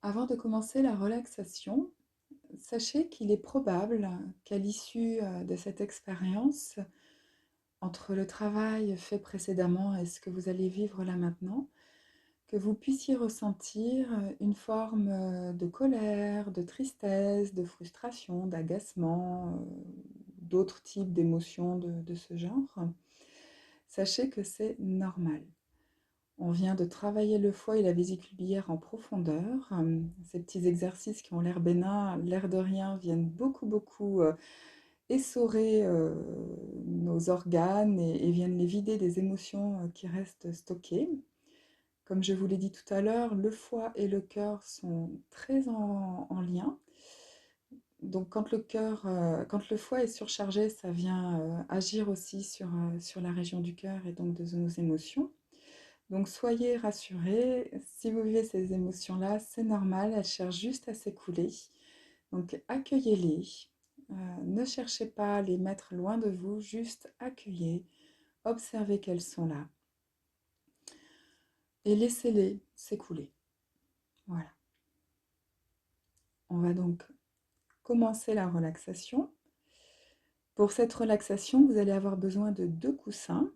Avant de commencer la relaxation, sachez qu'il est probable qu'à l'issue de cette expérience, entre le travail fait précédemment et ce que vous allez vivre là maintenant, que vous puissiez ressentir une forme de colère, de tristesse, de frustration, d'agacement, d'autres types d'émotions de ce genre. Sachez que c'est normal. On vient de travailler le foie et la vésicule biliaire en profondeur. Ces petits exercices qui ont l'air bénins, l'air de rien, viennent beaucoup essorer nos organes et viennent les vider des émotions qui restent stockées. Comme je vous l'ai dit tout à l'heure, le foie et le cœur sont très en lien. Donc quand le foie est surchargé, ça vient agir aussi sur la région du cœur et donc de nos émotions. Donc soyez rassurés, si vous vivez ces émotions-là, c'est normal, elles cherchent juste à s'écouler. Donc accueillez-les, ne cherchez pas à les mettre loin de vous, juste accueillez, observez qu'elles sont là et laissez-les s'écouler. Voilà. On va donc commencer la relaxation. Pour cette relaxation, vous allez avoir besoin de 2 coussins.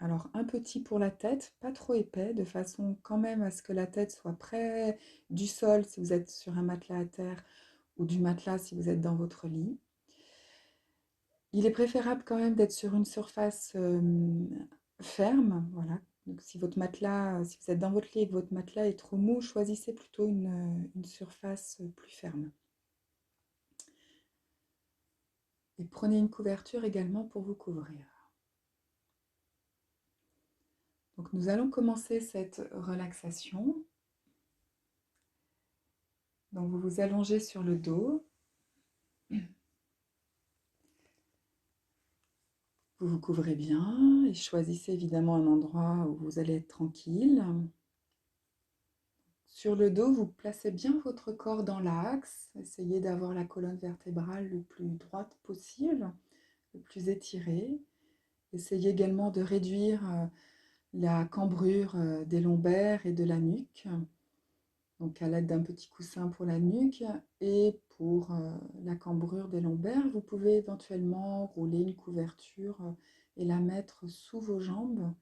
Alors un petit pour la tête, pas trop épais, de façon quand même à ce que la tête soit près du sol si vous êtes sur un matelas à terre ou du matelas si vous êtes dans votre lit. Il est préférable quand même d'être sur une surface ferme, voilà. Donc si votre matelas, si vous êtes dans votre lit et que votre matelas est trop mou, choisissez plutôt une surface plus ferme. Et prenez une couverture également pour vous couvrir. Donc nous allons commencer cette relaxation. Donc vous vous allongez sur le dos. Vous vous couvrez bien et choisissez évidemment un endroit où vous allez être tranquille. Sur le dos, vous placez bien votre corps dans l'axe. Essayez d'avoir la colonne vertébrale le plus droite possible, le plus étirée. Essayez également de réduire la cambrure des lombaires et de la nuque. Donc à l'aide d'un petit coussin pour la nuque et pour la cambrure des lombaires, vous pouvez éventuellement rouler une couverture et la mettre sous vos jambes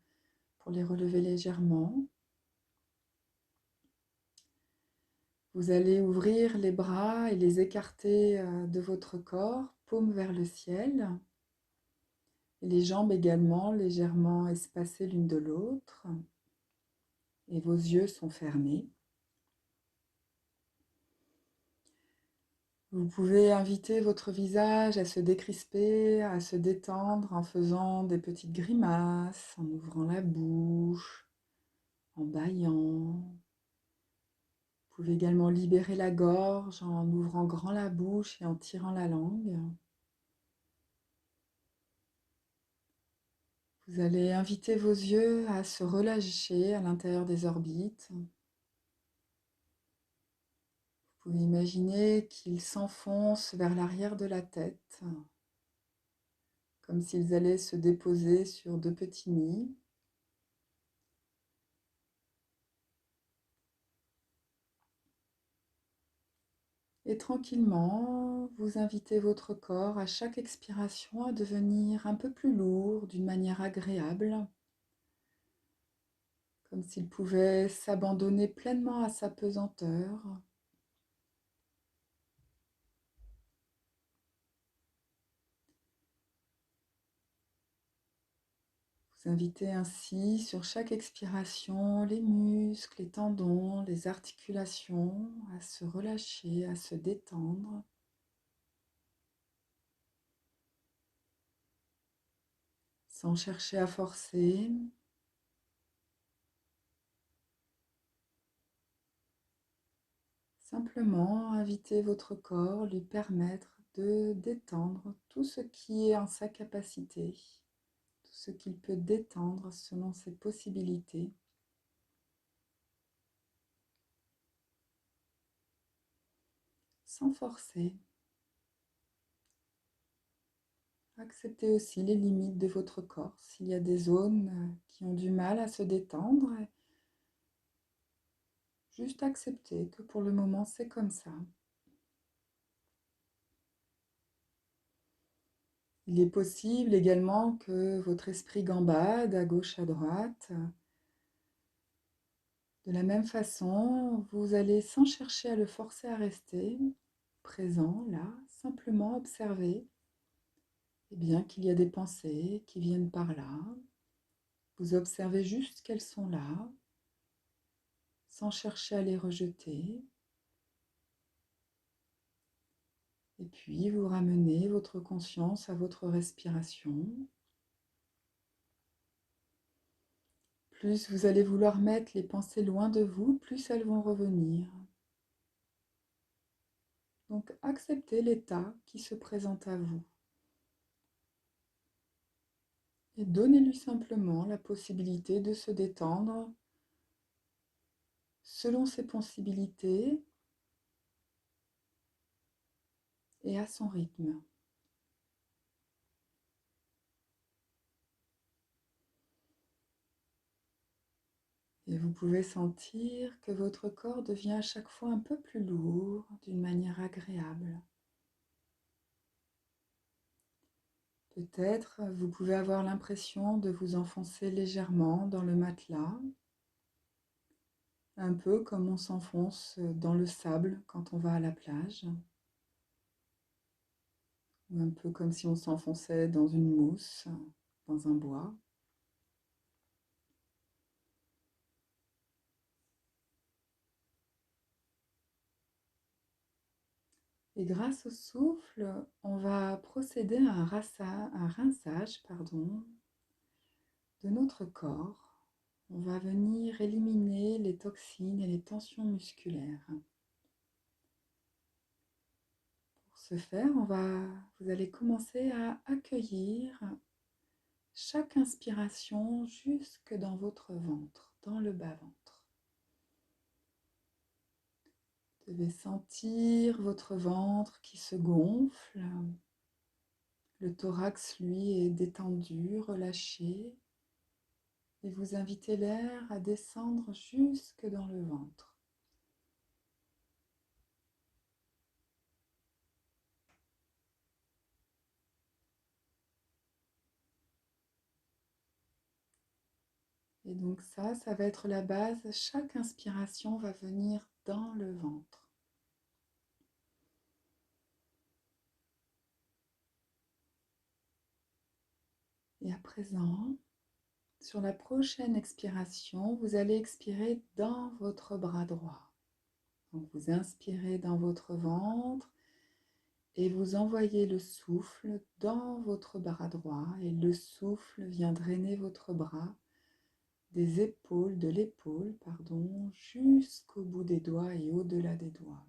pour les relever légèrement. Vous allez ouvrir les bras et les écarter de votre corps, paume vers le ciel. Et les jambes également légèrement espacées l'une de l'autre. Et vos yeux sont fermés. Vous pouvez inviter votre visage à se décrisper, à se détendre en faisant des petites grimaces, en ouvrant la bouche, en bâillant. Vous pouvez également libérer la gorge en ouvrant grand la bouche et en tirant la langue. Vous allez inviter vos yeux à se relâcher à l'intérieur des orbites. Vous pouvez imaginer qu'ils s'enfoncent vers l'arrière de la tête, comme s'ils allaient se déposer sur 2 petits nids. Et tranquillement, vous invitez votre corps à chaque expiration à devenir un peu plus lourd d'une manière agréable, comme s'il pouvait s'abandonner pleinement à sa pesanteur. Vous invitez ainsi sur chaque expiration les muscles, les tendons, les articulations à se relâcher, à se détendre. Sans chercher à forcer. Simplement inviter votre corps, lui permettre de détendre tout ce qui est en sa capacité, tout ce qu'il peut détendre selon ses possibilités. Sans forcer. Acceptez aussi les limites de votre corps. S'il y a des zones qui ont du mal à se détendre, Juste accepter que pour le moment c'est comme ça. Il est possible également que votre esprit gambade à gauche, à droite. De la même façon, vous allez, sans chercher à le forcer à rester présent, là, simplement observer bien, qu'il y a des pensées qui viennent par là. Vous observez juste qu'elles sont là, sans chercher à les rejeter. Et puis, vous ramenez votre conscience à votre respiration. Plus vous allez vouloir mettre les pensées loin de vous, plus elles vont revenir. Donc, acceptez l'état qui se présente à vous. Et donnez-lui simplement la possibilité de se détendre selon ses possibilités et à son rythme. Et vous pouvez sentir que votre corps devient à chaque fois un peu plus lourd d'une manière agréable. Peut-être vous pouvez avoir l'impression de vous enfoncer légèrement dans le matelas, un peu comme on s'enfonce dans le sable quand on va à la plage, ou un peu comme si on s'enfonçait dans une mousse, dans un bois. Et grâce au souffle, on va procéder à un rinçage, de notre corps. On va venir éliminer les toxines et les tensions musculaires. Pour ce faire, vous allez commencer à accueillir chaque inspiration jusque dans votre ventre, dans le bas-ventre. Vous devez sentir votre ventre qui se gonfle. Le thorax, lui, est détendu, relâché. Et vous invitez l'air à descendre jusque dans le ventre. Et donc ça va être la base. Chaque inspiration va venir dans le ventre. Et à présent, sur la prochaine expiration, vous allez expirer dans votre bras droit. Donc vous inspirez dans votre ventre et vous envoyez le souffle dans votre bras droit et le souffle vient drainer votre bras de l'épaule, jusqu'au bout des doigts et au-delà des doigts.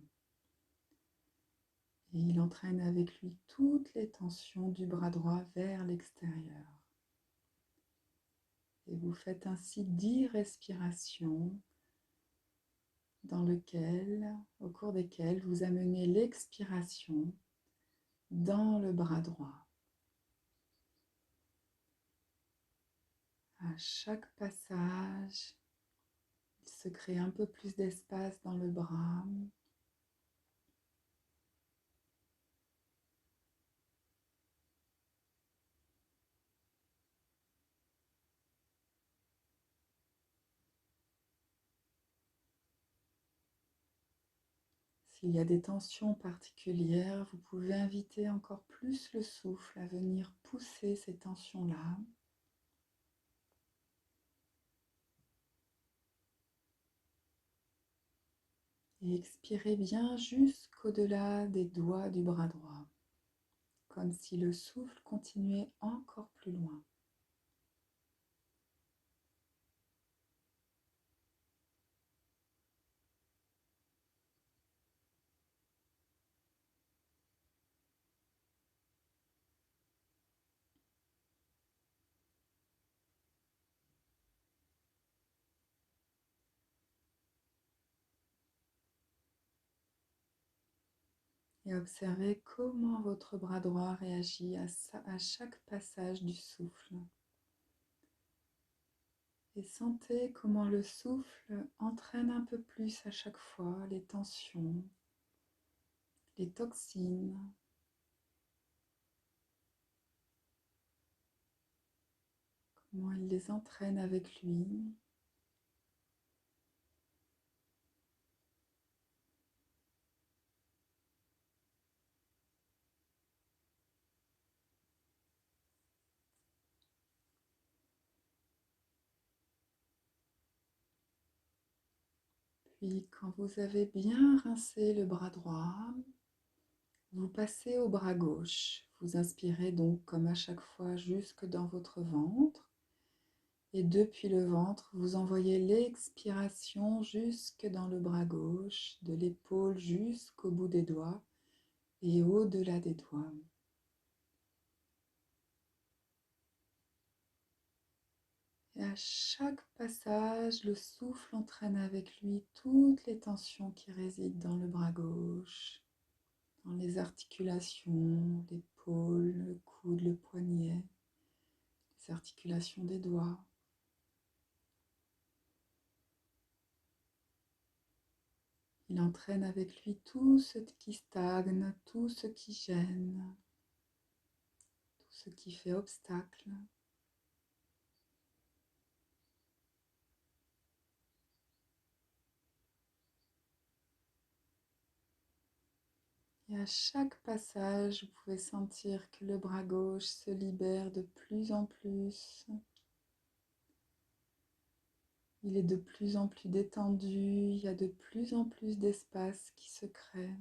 Et il entraîne avec lui toutes les tensions du bras droit vers l'extérieur. Et vous faites ainsi 10 respirations au cours desquelles vous amenez l'expiration dans le bras droit. À chaque passage, il se crée un peu plus d'espace dans le bras. S'il y a des tensions particulières, vous pouvez inviter encore plus le souffle à venir pousser ces tensions-là. Et expirez bien jusqu'au-delà des doigts du bras droit, comme si le souffle continuait encore plus loin. Et observez comment votre bras droit réagit à chaque passage du souffle. Et sentez comment le souffle entraîne un peu plus à chaque fois les tensions, les toxines. Comment il les entraîne avec lui. Puis quand vous avez bien rincé le bras droit, vous passez au bras gauche. Vous inspirez donc comme à chaque fois jusque dans votre ventre. Et depuis le ventre, vous envoyez l'expiration jusque dans le bras gauche, de l'épaule jusqu'au bout des doigts et au-delà des doigts. Et à chaque passage, le souffle entraîne avec lui toutes les tensions qui résident dans le bras gauche, dans les articulations, l'épaule, le coude, le poignet, les articulations des doigts. Il entraîne avec lui tout ce qui stagne, tout ce qui gêne, tout ce qui fait obstacle. Et à chaque passage, vous pouvez sentir que le bras gauche se libère de plus en plus. Il est de plus en plus détendu, il y a de plus en plus d'espace qui se crée.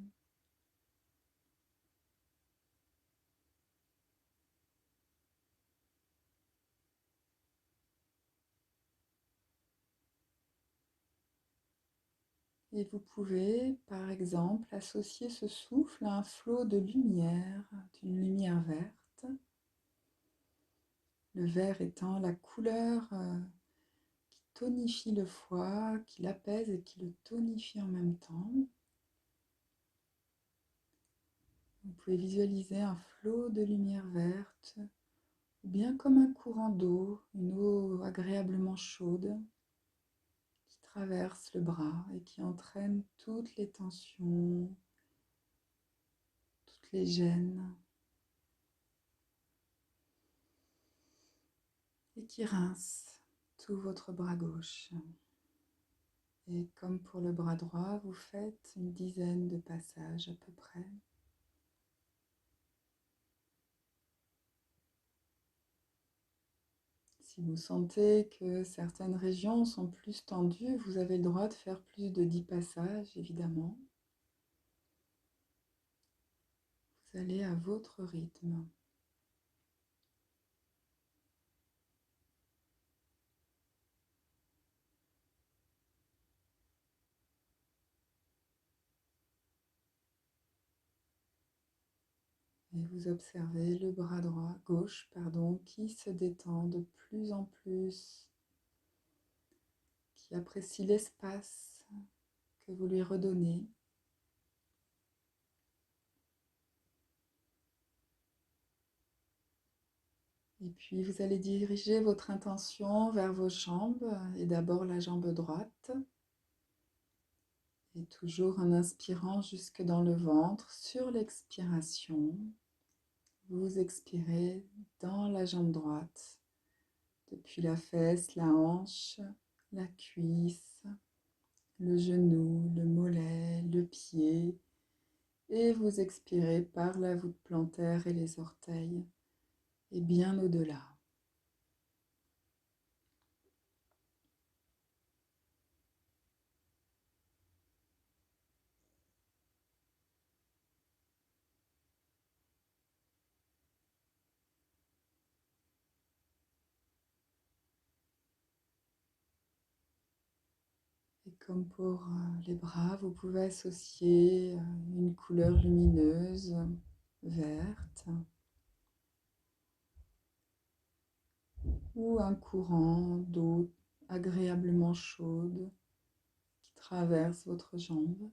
Et vous pouvez, par exemple, associer ce souffle à un flot de lumière, d'une lumière verte. Le vert étant la couleur qui tonifie le foie, qui l'apaise et qui le tonifie en même temps. Vous pouvez visualiser un flot de lumière verte, ou bien comme un courant d'eau, une eau agréablement chaude, qui traverse le bras et qui entraîne toutes les tensions, toutes les gênes, et qui rince tout votre bras gauche. Et comme pour le bras droit, vous faites une dizaine de passages à peu près. Si vous sentez que certaines régions sont plus tendues, vous avez le droit de faire plus de 10 passages, évidemment. Vous allez à votre rythme. Et vous observez le bras droit, gauche, pardon, qui se détend de plus en plus, qui apprécie l'espace que vous lui redonnez. Et puis vous allez diriger votre intention vers vos jambes, et d'abord la jambe droite. Et toujours en inspirant jusque dans le ventre, sur l'expiration, vous expirez dans la jambe droite, depuis la fesse, la hanche, la cuisse, le genou, le mollet, le pied, et vous expirez par la voûte plantaire et les orteils, et bien au-delà. Et comme pour les bras, vous pouvez associer une couleur lumineuse, verte, ou un courant d'eau agréablement chaude qui traverse votre jambe.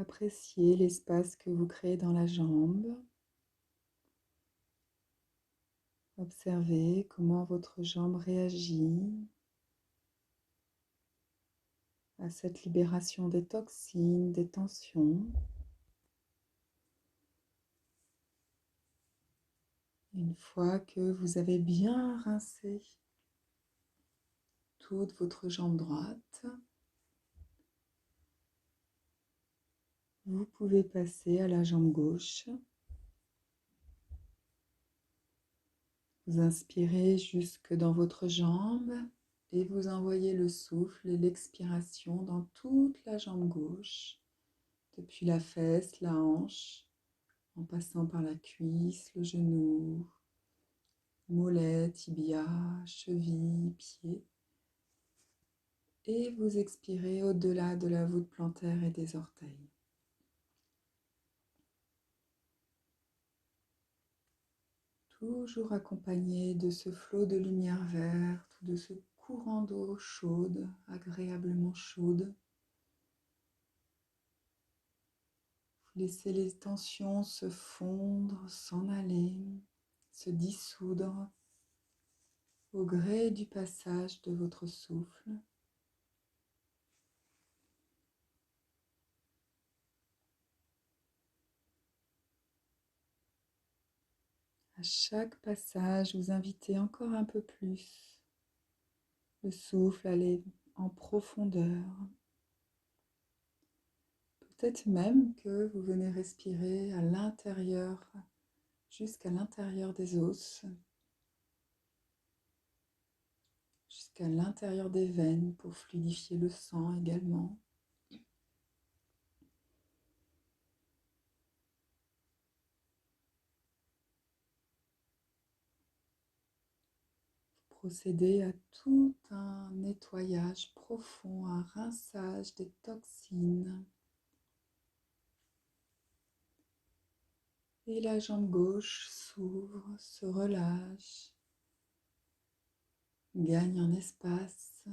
Appréciez l'espace que vous créez dans la jambe. Observez comment votre jambe réagit à cette libération des toxines, des tensions. Une fois que vous avez bien rincé toute votre jambe droite, vous pouvez passer à la jambe gauche. Vous inspirez jusque dans votre jambe et vous envoyez le souffle et l'expiration dans toute la jambe gauche, depuis la fesse, la hanche, en passant par la cuisse, le genou, mollet, tibia, cheville, pied. Et vous expirez au-delà de la voûte plantaire et des orteils. Toujours accompagné de ce flot de lumière verte, de ce courant d'eau chaude, agréablement chaude. Vous laissez les tensions se fondre, s'en aller, se dissoudre au gré du passage de votre souffle. À chaque passage, vous invitez encore un peu plus le souffle à aller en profondeur. Peut-être même que vous venez respirer à l'intérieur, jusqu'à l'intérieur des os, jusqu'à l'intérieur des veines pour fluidifier le sang également. Procédez à tout un nettoyage profond, un rinçage des toxines. Et la jambe gauche s'ouvre, se relâche, gagne en espace.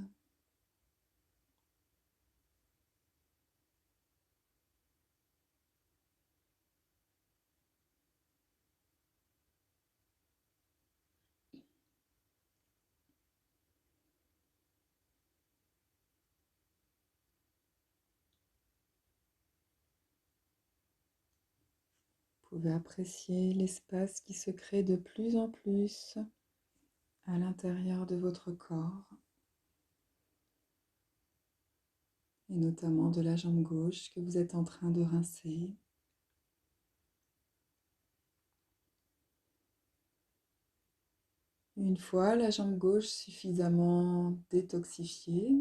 Vous pouvez apprécier l'espace qui se crée de plus en plus à l'intérieur de votre corps, et notamment de la jambe gauche que vous êtes en train de rincer. Une fois la jambe gauche suffisamment détoxifiée,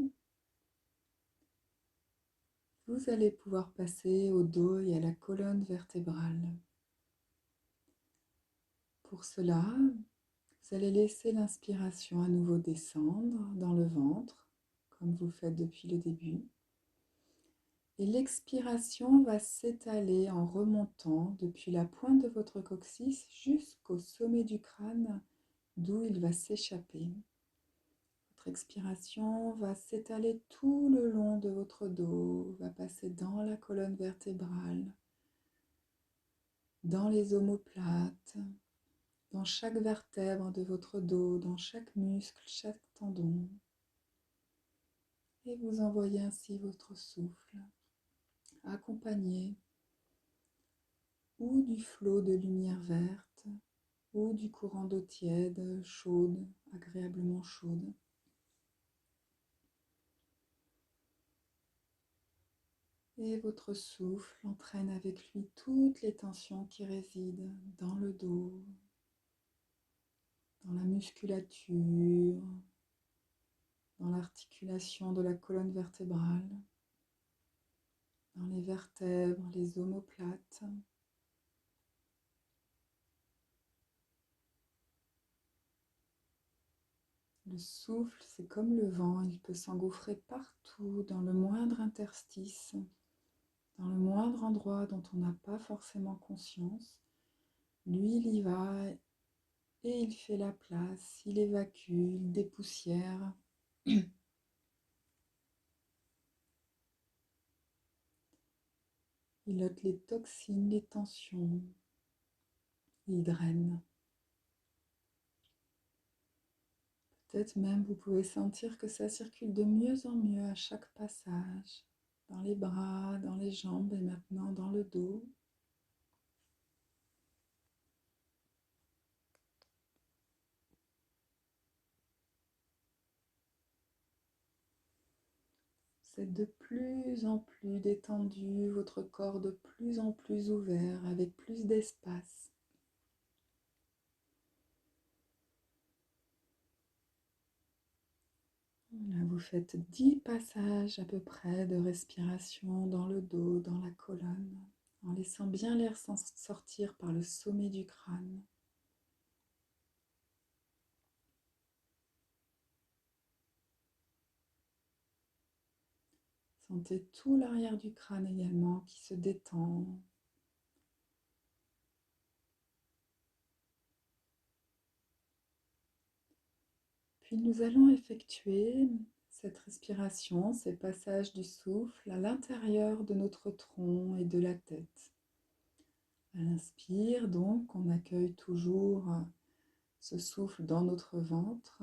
vous allez pouvoir passer au dos et à la colonne vertébrale. Pour cela, vous allez laisser l'inspiration à nouveau descendre dans le ventre, comme vous le faites depuis le début. Et l'expiration va s'étaler en remontant depuis la pointe de votre coccyx jusqu'au sommet du crâne, d'où il va s'échapper. Votre expiration va s'étaler tout le long de votre dos, va passer dans la colonne vertébrale, dans les omoplates, dans chaque vertèbre de votre dos, dans chaque muscle, chaque tendon. Et vous envoyez ainsi votre souffle, accompagné ou du flot de lumière verte, ou du courant d'eau tiède, chaude, agréablement chaude. Et votre souffle entraîne avec lui toutes les tensions qui résident dans le dos, dans la musculature, dans l'articulation de la colonne vertébrale, dans les vertèbres, les omoplates. Le souffle, c'est comme le vent, il peut s'engouffrer partout, dans le moindre interstice, dans le moindre endroit dont on n'a pas forcément conscience. Lui, il y va et il fait la place, il évacue, il dépoussière. Il ôte les toxines, les tensions, il draine. Peut-être même vous pouvez sentir que ça circule de mieux en mieux à chaque passage, dans les bras, dans les jambes et maintenant dans le dos. Vous êtes de plus en plus détendu, votre corps de plus en plus ouvert, avec plus d'espace. Là, vous faites 10 passages à peu près de respiration dans le dos, dans la colonne, en laissant bien l'air sortir par le sommet du crâne. Sentez tout l'arrière du crâne également qui se détend. Puis nous allons effectuer cette respiration, ces passages du souffle à l'intérieur de notre tronc et de la tête. À l'inspire, donc, on accueille toujours ce souffle dans notre ventre.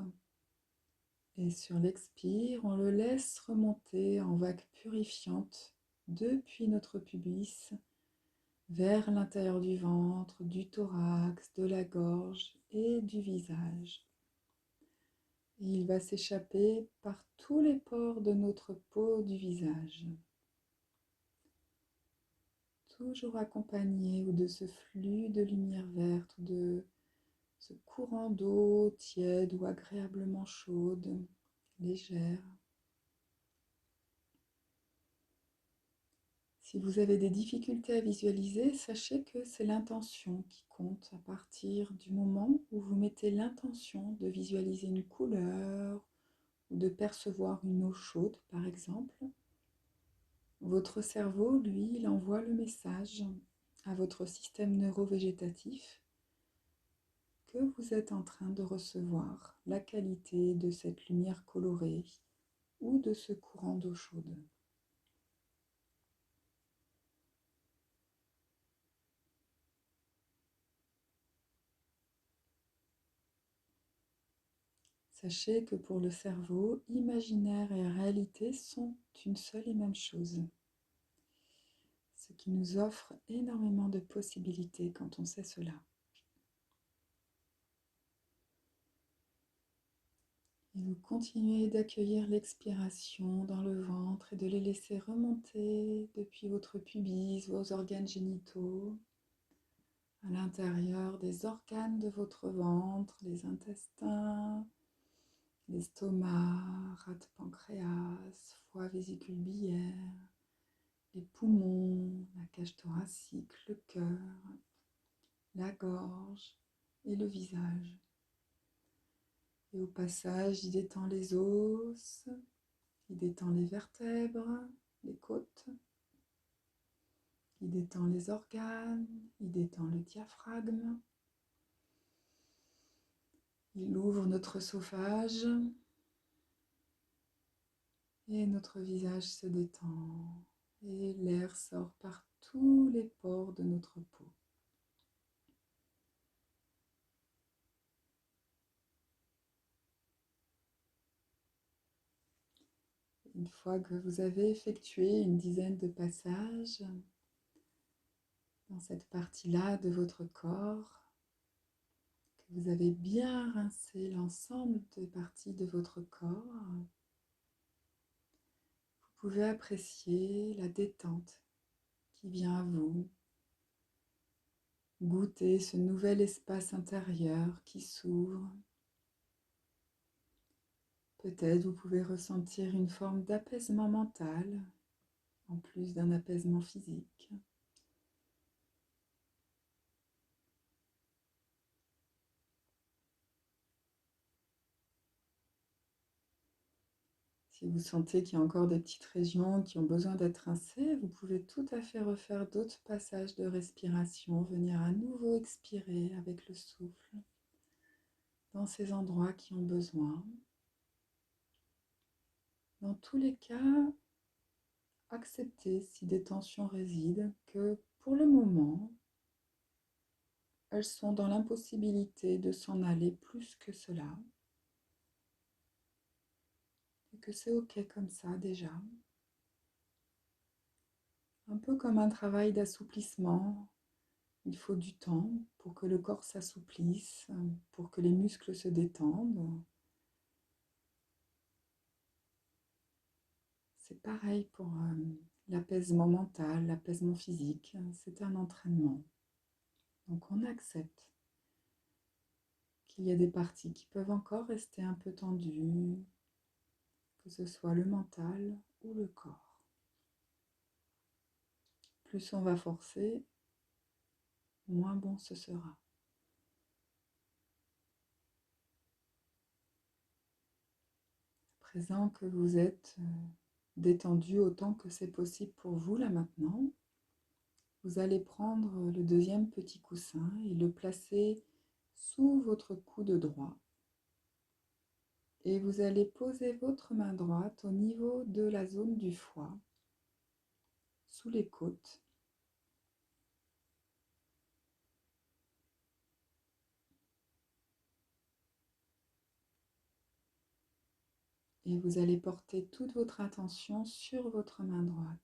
Et sur l'expire, on le laisse remonter en vagues purifiantes depuis notre pubis vers l'intérieur du ventre, du thorax, de la gorge et du visage. Et il va s'échapper par tous les pores de notre peau du visage. Toujours accompagné ou de ce flux de lumière verte, de ce courant d'eau tiède ou agréablement chaude, légère. Si vous avez des difficultés à visualiser, sachez que c'est l'intention qui compte à partir du moment où vous mettez l'intention de visualiser une couleur ou de percevoir une eau chaude, par exemple. Votre cerveau, lui, il envoie le message à votre système neurovégétatif que vous êtes en train de recevoir la qualité de cette lumière colorée ou de ce courant d'eau chaude. Sachez que pour le cerveau, imaginaire et réalité sont une seule et même chose, ce qui nous offre énormément de possibilités quand on sait cela. Et vous continuez d'accueillir l'expiration dans le ventre et de les laisser remonter depuis votre pubis, vos organes génitaux, à l'intérieur des organes de votre ventre, les intestins, l'estomac, rate pancréas, foie, vésicule biliaire, les poumons, la cage thoracique, le cœur, la gorge et le visage. Et au passage, il détend les os, il détend les vertèbres, les côtes, il détend les organes, il détend le diaphragme, il ouvre notre œsophage et notre visage se détend et l'air sort par tous les pores de notre peau. Une fois que vous avez effectué une dizaine de passages dans cette partie-là de votre corps, que vous avez bien rincé l'ensemble des parties de votre corps, vous pouvez apprécier la détente qui vient à vous, goûter ce nouvel espace intérieur qui s'ouvre. Peut-être vous pouvez ressentir une forme d'apaisement mental en plus d'un apaisement physique. Si vous sentez qu'il y a encore des petites régions qui ont besoin d'être rincées, vous pouvez tout à fait refaire d'autres passages de respiration, venir à nouveau expirer avec le souffle dans ces endroits qui ont besoin. Dans tous les cas, accepter, si des tensions résident, que pour le moment, elles sont dans l'impossibilité de s'en aller plus que cela, et que c'est OK comme ça déjà. Un peu comme un travail d'assouplissement, il faut du temps pour que le corps s'assouplisse, pour que les muscles se détendent. C'est pareil pour l'apaisement mental, l'apaisement physique, c'est un entraînement. Donc on accepte qu'il y a des parties qui peuvent encore rester un peu tendues, que ce soit le mental ou le corps. Plus on va forcer, moins bon ce sera. À présent que vous êtes détendu autant que c'est possible pour vous là maintenant, vous allez prendre le deuxième petit coussin et le placer sous votre coude droit. Et vous allez poser votre main droite au niveau de la zone du foie, sous les côtes. Et vous allez porter toute votre attention sur votre main droite.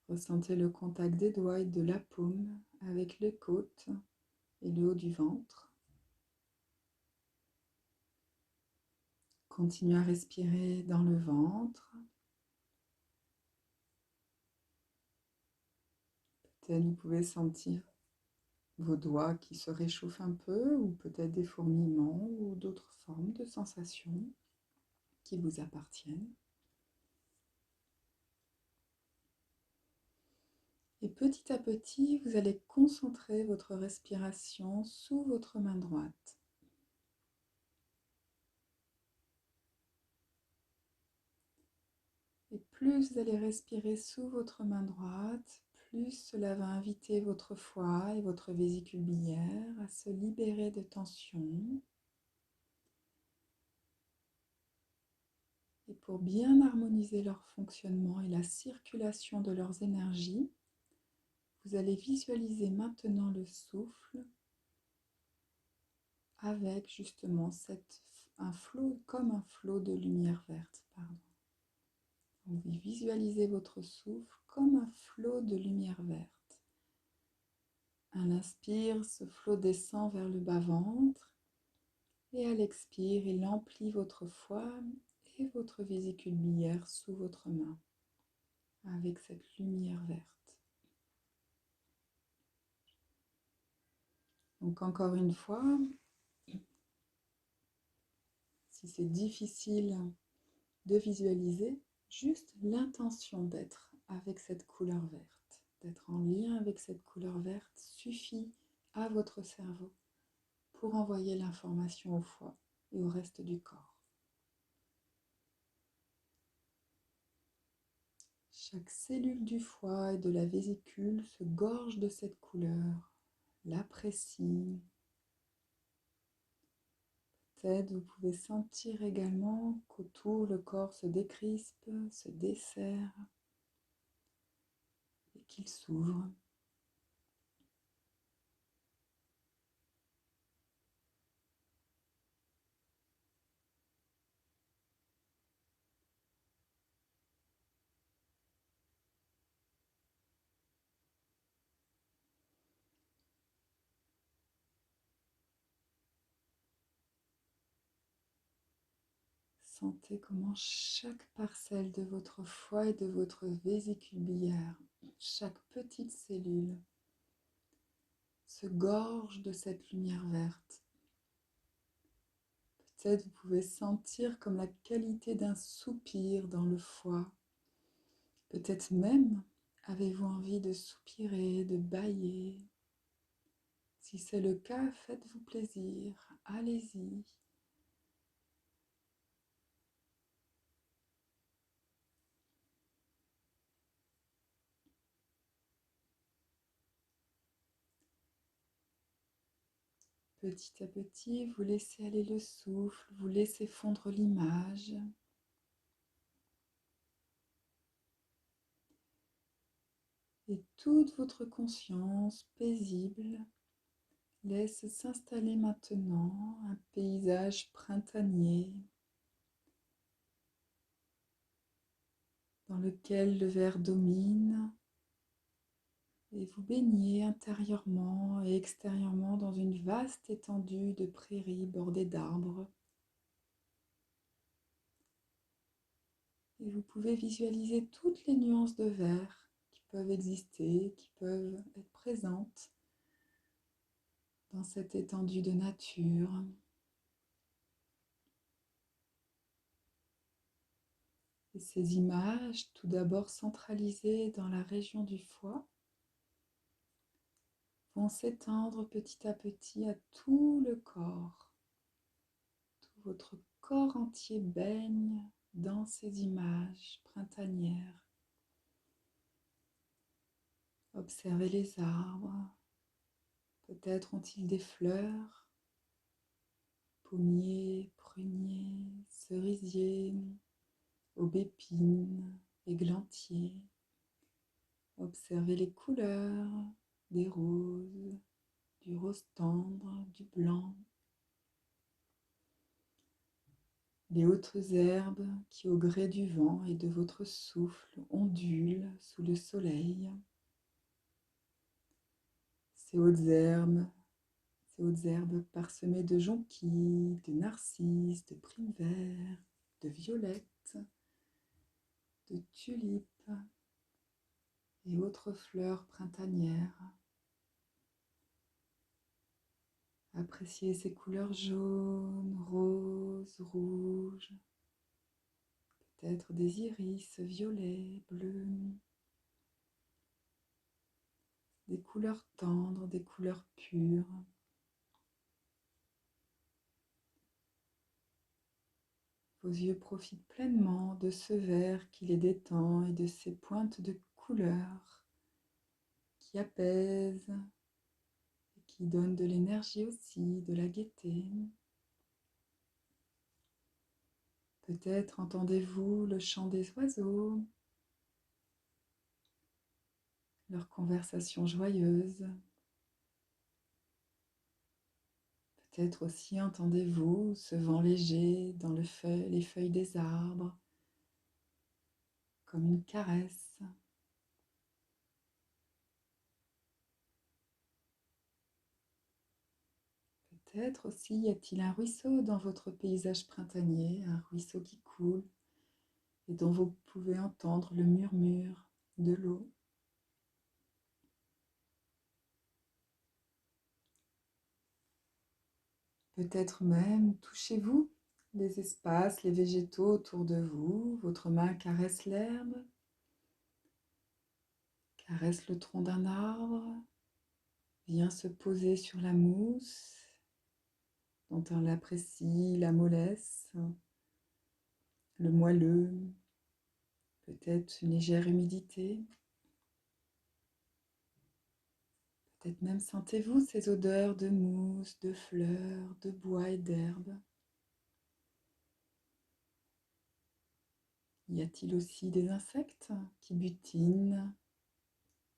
Ressentez le contact des doigts et de la paume avec les côtes et le haut du ventre. Continuez à respirer dans le ventre. Peut-être vous pouvez sentir vos doigts qui se réchauffent un peu, ou peut-être des fourmillements ou d'autres formes de sensations qui vous appartiennent. Et petit à petit, vous allez concentrer votre respiration sous votre main droite. Et plus vous allez respirer sous votre main droite, plus cela va inviter votre foie et votre vésicule biliaire à se libérer de tension. Et pour bien harmoniser leur fonctionnement et la circulation de leurs énergies, vous allez visualiser maintenant le souffle avec justement un flot, comme un flot de lumière verte. Vous visualisez votre souffle comme un flot de lumière verte. À l'inspire, ce flot descend vers le bas-ventre et à l'expire, il emplit votre foie et votre vésicule biliaire sous votre main avec cette lumière verte. Donc encore une fois, si c'est difficile de visualiser, juste l'intention d'être avec cette couleur verte, d'être en lien avec cette couleur verte suffit à votre cerveau pour envoyer l'information au foie et au reste du corps. Chaque cellule du foie et de la vésicule se gorge de cette couleur, l'apprécie. Peut-être vous pouvez sentir également qu'autour le corps se décrispe, se desserre et qu'il s'ouvre. Sentez comment chaque parcelle de votre foie et de votre vésicule biliaire, chaque petite cellule, se gorge de cette lumière verte. Peut-être vous pouvez sentir comme la qualité d'un soupir dans le foie. Peut-être même avez-vous envie de soupirer, de bâiller. Si c'est le cas, faites-vous plaisir, allez-y. Petit à petit, vous laissez aller le souffle, vous laissez fondre l'image. Et toute votre conscience paisible laisse s'installer maintenant un paysage printanier dans lequel le vert domine et vous baignez intérieurement et extérieurement dans une vaste étendue de prairies bordées d'arbres. Et vous pouvez visualiser toutes les nuances de vert qui peuvent exister, qui peuvent être présentes dans cette étendue de nature. Et ces images, tout d'abord centralisées dans la région du foie, vont s'étendre petit à petit à tout le corps. Tout votre corps entier baigne dans ces images printanières. Observez les arbres. Peut-être ont-ils des fleurs, pommiers, pruniers, cerisiers, aubépines, églantiers. Observez les couleurs des roses, du rose tendre, du blanc. Les hautes herbes qui, au gré du vent et de votre souffle, ondulent sous le soleil. Ces hautes herbes parsemées de jonquilles, de narcisses, de primevères, de violettes, de tulipes et autres fleurs printanières. Appréciez ces couleurs jaunes, roses, rouges, peut-être des iris violets, bleus, des couleurs tendres, des couleurs pures. Vos yeux profitent pleinement de ce vert qui les détend et de ces pointes de couleurs qui apaisent et qui donnent de l'énergie aussi, de la gaieté. Peut-être entendez-vous le chant des oiseaux, leur conversation joyeuse. Peut-être aussi entendez-vous ce vent léger dans les feuilles des arbres, comme une caresse. Peut-être aussi y a-t-il un ruisseau dans votre paysage printanier, un ruisseau qui coule et dont vous pouvez entendre le murmure de l'eau. Peut-être même touchez-vous les espaces, les végétaux autour de vous. Votre main caresse l'herbe, caresse le tronc d'un arbre, vient se poser sur la mousse dont on apprécie la mollesse, le moelleux, peut-être une légère humidité. Peut-être même sentez-vous ces odeurs de mousse, de fleurs, de bois et d'herbe. Y a-t-il aussi des insectes qui butinent,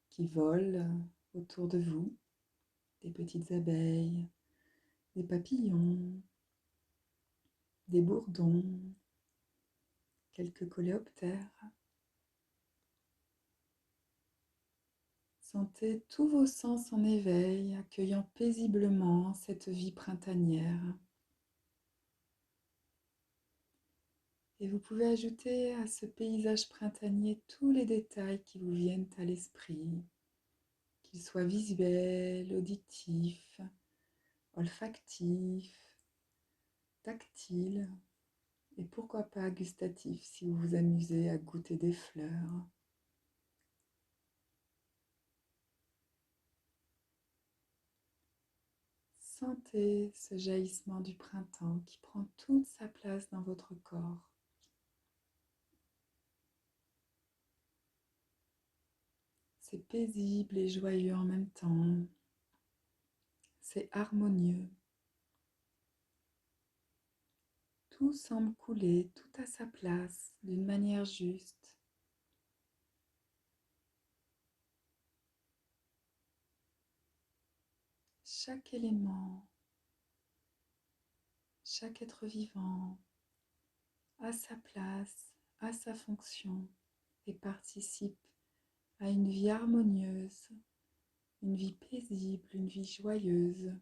qui volent autour de vous? Des petites abeilles, des papillons, des bourdons, quelques coléoptères. Sentez tous vos sens en éveil, accueillant paisiblement cette vie printanière. Et vous pouvez ajouter à ce paysage printanier tous les détails qui vous viennent à l'esprit, qu'ils soient visuels, auditifs, olfactifs, tactiles et pourquoi pas gustatifs si vous vous amusez à goûter des fleurs. Sentez ce jaillissement du printemps qui prend toute sa place dans votre corps. C'est paisible et joyeux en même temps. C'est harmonieux. Tout semble couler tout à sa place d'une manière juste. chaque élément, chaque être vivant a sa place, a sa fonction et participe à une vie harmonieuse, une vie paisible, une vie joyeuse.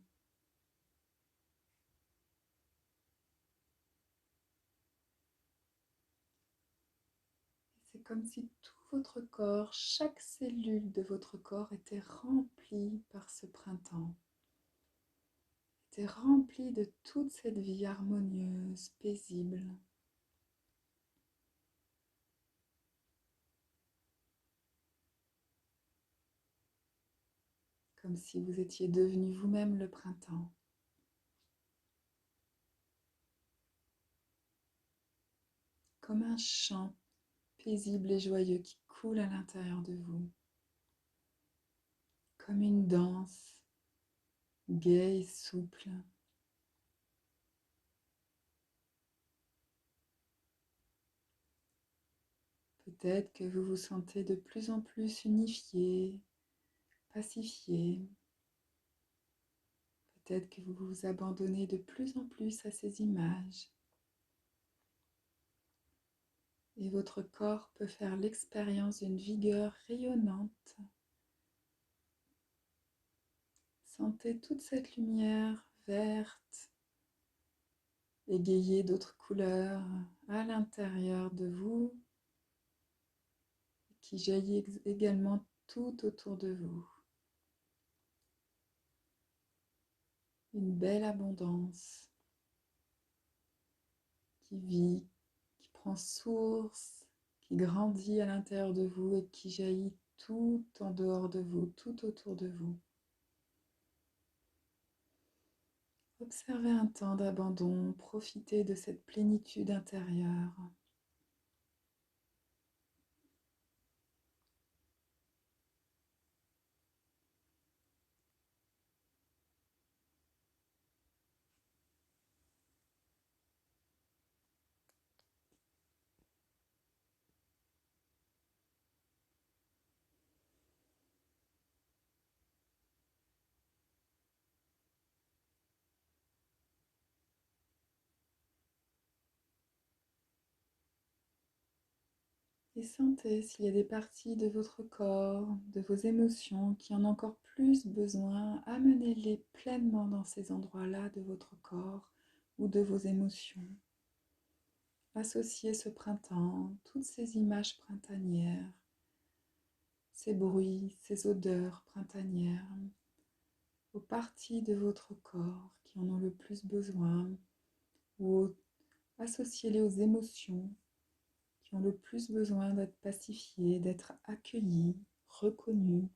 C'est comme si tout votre corps, chaque cellule de votre corps était remplie par ce printemps, était remplie de toute cette vie harmonieuse, paisible. Comme si vous étiez devenu vous-même le printemps. Comme un chant paisible et joyeux qui coule à l'intérieur de vous. Comme une danse gaie et souple. Peut-être que vous vous sentez de plus en plus unifié, pacifié. Peut-être que vous vous abandonnez de plus en plus à ces images. Et votre corps peut faire l'expérience d'une vigueur rayonnante. Sentez toute cette lumière verte, égayée d'autres couleurs à l'intérieur de vous, qui jaillit également tout autour de vous. Une belle abondance qui vit, qui prend source, qui grandit à l'intérieur de vous et qui jaillit tout en dehors de vous, tout autour de vous. Observez un temps d'abandon, profitez de cette plénitude intérieure. Et sentez s'il y a des parties de votre corps, de vos émotions qui en ont encore plus besoin, amenez-les pleinement dans ces endroits-là de votre corps ou de vos émotions. Associez ce printemps, toutes ces images printanières, ces bruits, ces odeurs printanières, aux parties de votre corps qui en ont le plus besoin, ou associez-les aux émotions qui ont le plus besoin d'être pacifiées, d'être accueillies, reconnues.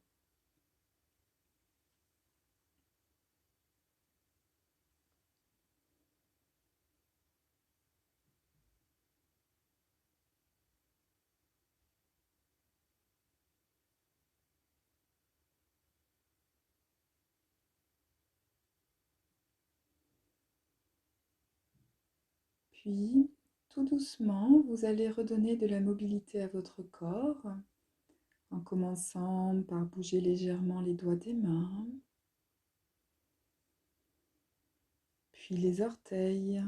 Puis, tout doucement, vous allez redonner de la mobilité à votre corps en commençant par bouger légèrement les doigts des mains, puis les orteils,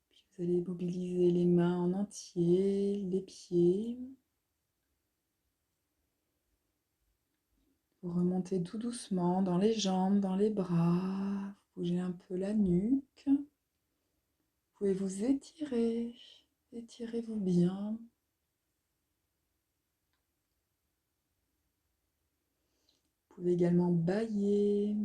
puis vous allez mobiliser les mains en entier, les pieds. Vous remontez tout doucement dans les jambes, dans les bras, vous bougez un peu la nuque. Vous pouvez vous étirer, étirez-vous bien. Vous pouvez également bâiller.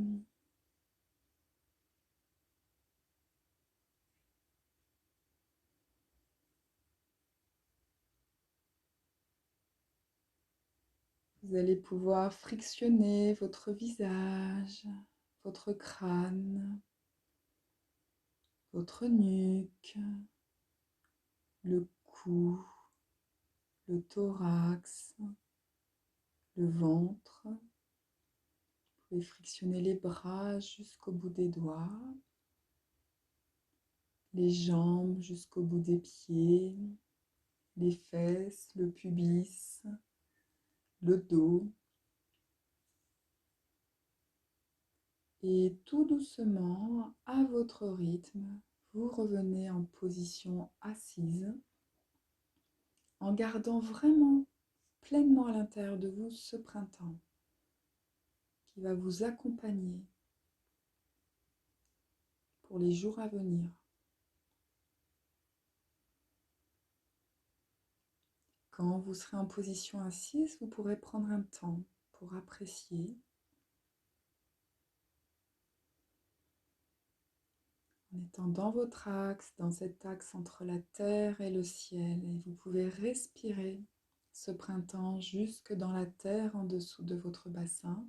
Vous allez pouvoir frictionner votre visage, votre crâne, votre nuque, le cou, le thorax, le ventre. Vous pouvez frictionner les bras jusqu'au bout des doigts, les jambes jusqu'au bout des pieds, les fesses, le pubis, le dos. Et tout doucement, à votre rythme, vous revenez en position assise en gardant vraiment pleinement à l'intérieur de vous ce printemps qui va vous accompagner pour les jours à venir. Quand vous serez en position assise, vous pourrez prendre un temps pour apprécier en étant dans votre axe, dans cet axe entre la terre et le ciel. Et vous pouvez respirer ce printemps jusque dans la terre en dessous de votre bassin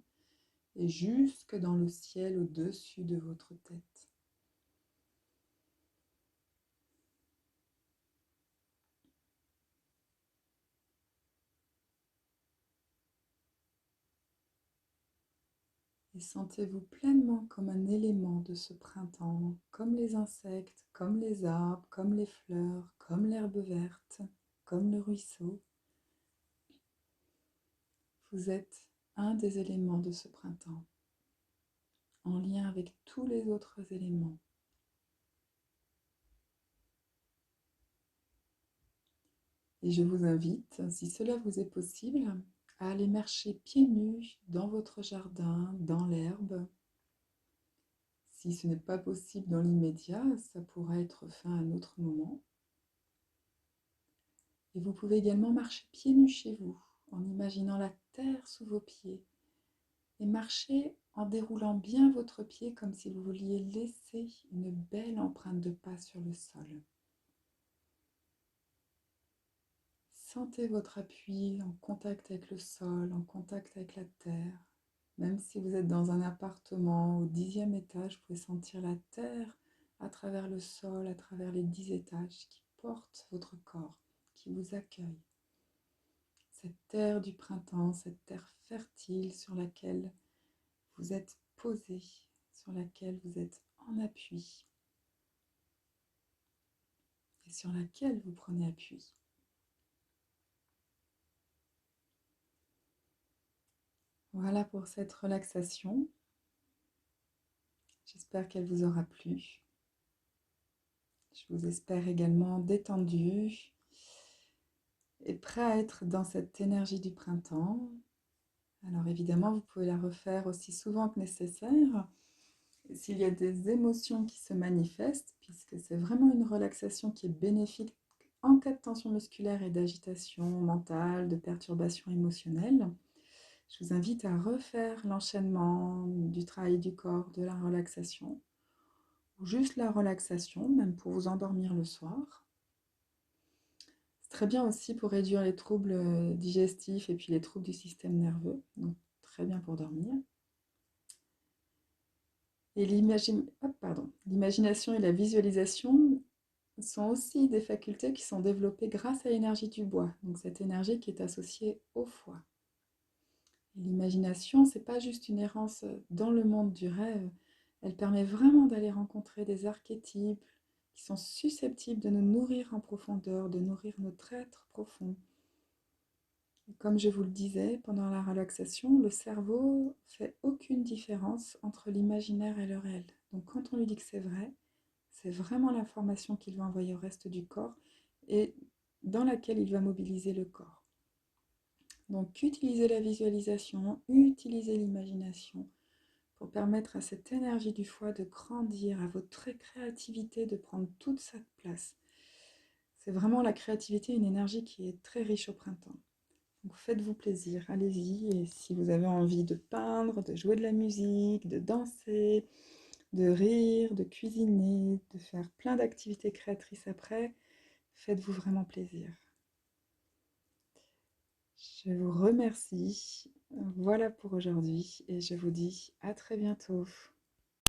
et jusque dans le ciel au-dessus de votre tête. Et sentez-vous pleinement comme un élément de ce printemps, comme les insectes, comme les arbres, comme les fleurs, comme l'herbe verte, comme le ruisseau. Vous êtes un des éléments de ce printemps, en lien avec tous les autres éléments. Et je vous invite, si cela vous est possible, à aller marcher pieds nus dans votre jardin, dans l'herbe. Si ce n'est pas possible dans l'immédiat, ça pourra être fait à un autre moment. Et vous pouvez également marcher pieds nus chez vous, en imaginant la terre sous vos pieds. Et marcher en déroulant bien votre pied comme si vous vouliez laisser une belle empreinte de pas sur le sol. Sentez votre appui en contact avec le sol, en contact avec la terre. Même si vous êtes dans un appartement au 10e étage, vous pouvez sentir la terre à travers le sol, à travers les 10 étages qui portent votre corps, qui vous accueille. Cette terre du printemps, cette terre fertile sur laquelle vous êtes posé, sur laquelle vous êtes en appui et sur laquelle vous prenez appui. Voilà pour cette relaxation. J'espère qu'elle vous aura plu. Je vous espère également détendu et prêt à être dans cette énergie du printemps. Alors évidemment, vous pouvez la refaire aussi souvent que nécessaire. S'il y a des émotions qui se manifestent, puisque c'est vraiment une relaxation qui est bénéfique en cas de tension musculaire et d'agitation mentale, de perturbation émotionnelle, je vous invite à refaire l'enchaînement du travail du corps, de la relaxation, ou juste la relaxation, même pour vous endormir le soir. C'est très bien aussi pour réduire les troubles digestifs et puis les troubles du système nerveux, donc très bien pour dormir. Et l'imagination et la visualisation sont aussi des facultés qui sont développées grâce à l'énergie du bois, donc cette énergie qui est associée au foie. Et l'imagination, c'est pas juste une errance dans le monde du rêve, elle permet vraiment d'aller rencontrer des archétypes qui sont susceptibles de nous nourrir en profondeur, de nourrir notre être profond. Et comme je vous le disais pendant la relaxation, le cerveau fait aucune différence entre l'imaginaire et le réel. Donc quand on lui dit que c'est vraiment l'information qu'il va envoyer au reste du corps et dans laquelle il va mobiliser le corps. Donc utilisez la visualisation, utilisez l'imagination pour permettre à cette énergie du foie de grandir, à votre créativité de prendre toute sa place. C'est vraiment la créativité, une énergie qui est très riche au printemps. Donc faites-vous plaisir, allez-y. Et si vous avez envie de peindre, de jouer de la musique, de danser, de rire, de cuisiner, de faire plein d'activités créatrices après, faites-vous vraiment plaisir. Je vous remercie. Voilà pour aujourd'hui et je vous dis à très bientôt.